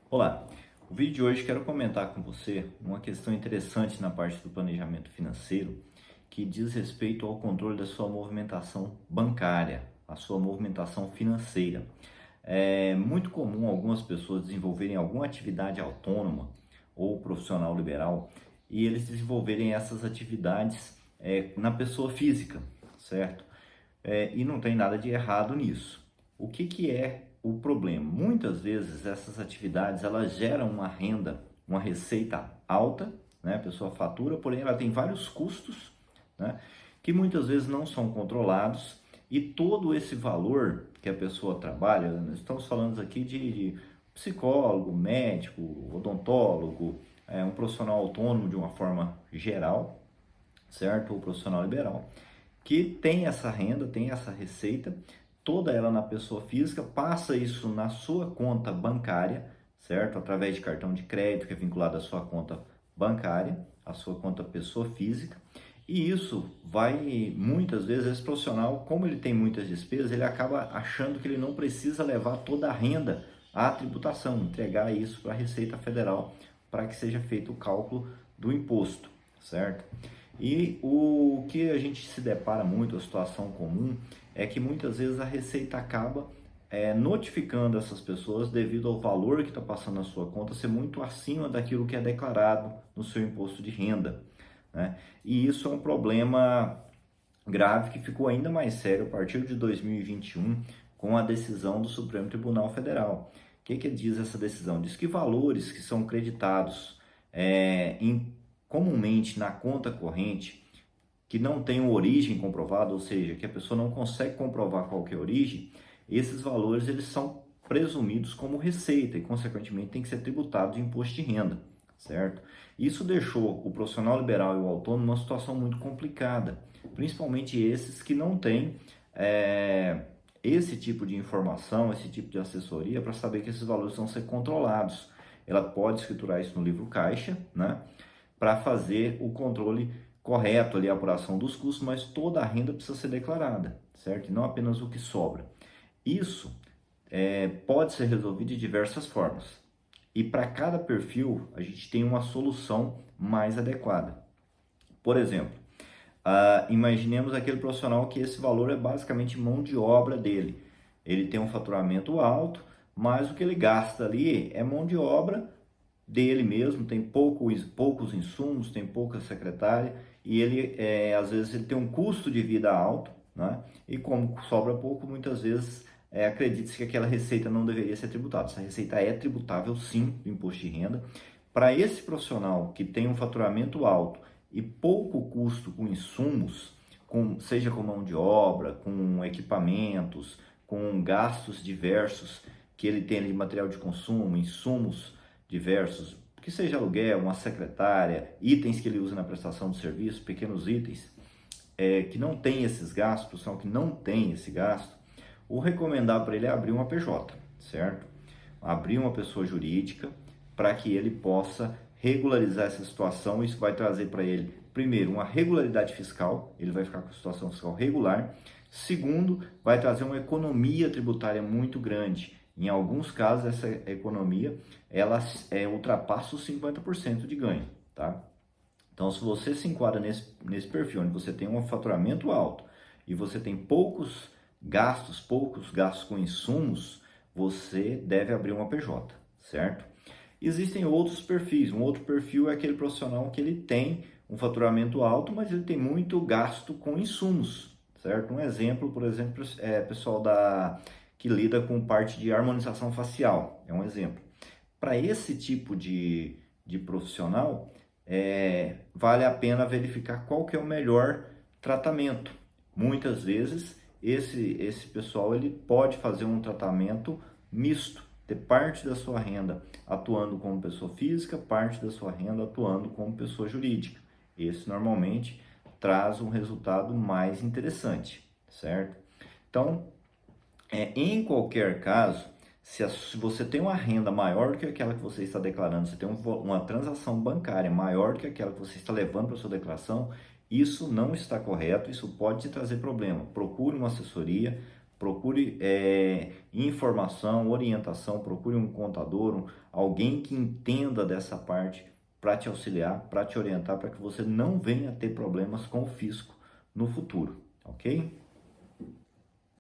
Olá, o vídeo de hoje quero comentar com você uma questão interessante na parte do planejamento financeiro que diz respeito ao controle da sua movimentação bancária, a sua movimentação financeira. É muito comum algumas pessoas desenvolverem alguma atividade autônoma ou profissional liberal e eles desenvolverem essas atividades na pessoa física, certo? E não tem nada de errado nisso. O que é o problema? Muitas vezes essas atividades elas geram uma renda, uma receita alta, né? A pessoa fatura, porém ela tem vários custos, né? Que muitas vezes não são controlados e todo esse valor que a pessoa trabalha, nós estamos falando aqui de psicólogo, médico, odontólogo, um profissional autônomo de uma forma geral, certo? Ou profissional liberal que tem essa renda, tem essa receita, toda ela na pessoa física, passa isso na sua conta bancária, certo? Através de cartão de crédito que é vinculado à sua conta bancária, à sua conta pessoa física. E isso vai, muitas vezes, esse profissional, como ele tem muitas despesas, ele acaba achando que ele não precisa levar toda a renda à tributação, entregar isso para a Receita Federal para que seja feito o cálculo do imposto, certo? E o que a gente se depara muito, a situação comum, é que muitas vezes a Receita acaba notificando essas pessoas devido ao valor que está passando na sua conta ser muito acima daquilo que é declarado no seu imposto de renda, né? E isso é um problema grave que ficou ainda mais sério a partir de 2021 com a decisão do Supremo Tribunal Federal. O que diz essa decisão? Diz que valores que são creditados comumente na conta corrente, que não tem origem comprovada, ou seja, que a pessoa não consegue comprovar qual que é a origem, esses valores eles são presumidos como receita e, consequentemente, tem que ser tributado de imposto de renda, certo? Isso deixou o profissional liberal e o autônomo numa situação muito complicada, principalmente esses que não têm esse tipo de informação, esse tipo de assessoria para saber que esses valores vão ser controlados. Ela pode escriturar isso no livro caixa, né? Para fazer o controle correto ali, a apuração dos custos, mas toda a renda precisa ser declarada, certo? E não apenas o que sobra. Isso pode ser resolvido de diversas formas. E para cada perfil, a gente tem uma solução mais adequada. Por exemplo, imaginemos aquele profissional que esse valor é basicamente mão de obra dele. Ele tem um faturamento alto, mas o que ele gasta ali é mão de obra dele mesmo, tem poucos insumos, tem pouca secretária e ele, às vezes, ele tem um custo de vida alto, né? E como sobra pouco, muitas vezes acredita-se que aquela receita não deveria ser tributada. Essa receita é tributável, sim, do imposto de renda. Para esse profissional que tem um faturamento alto e pouco custo com insumos, seja com mão de obra, com equipamentos, com gastos diversos que ele tem ali de material de consumo, insumos diversos, que seja aluguel, uma secretária, itens que ele usa na prestação de serviço, pequenos itens, que não tem esses gastos, profissional que não tem esse gasto, o recomendar para ele é abrir uma PJ, certo? Abrir uma pessoa jurídica para que ele possa regularizar essa situação. Isso vai trazer para ele, primeiro, uma regularidade fiscal, ele vai ficar com a situação fiscal regular. Segundo, vai trazer uma economia tributária muito grande. Em alguns casos, essa economia ela ultrapassa os 50% de ganho, tá? Então, se você se enquadra nesse perfil, onde você tem um faturamento alto e você tem poucos gastos com insumos, você deve abrir uma PJ, certo? Existem outros perfis. Um outro perfil é aquele profissional que ele tem um faturamento alto, mas ele tem muito gasto com insumos, certo? Um exemplo, por exemplo, é pessoal que lida com parte de harmonização facial, é um exemplo. Para esse tipo de profissional, vale a pena verificar qual que é o melhor tratamento. Muitas vezes, esse pessoal ele pode fazer um tratamento misto, ter parte da sua renda atuando como pessoa física, parte da sua renda atuando como pessoa jurídica. Esse normalmente traz um resultado mais interessante, certo? Então, em qualquer caso, se você tem uma renda maior do que aquela que você está declarando, você tem uma transação bancária maior do que aquela que você está levando para a sua declaração, isso não está correto, isso pode te trazer problema. Procure uma assessoria, procure informação, orientação, procure um contador, alguém que entenda dessa parte para te auxiliar, para te orientar, para que você não venha ter problemas com o fisco no futuro, ok?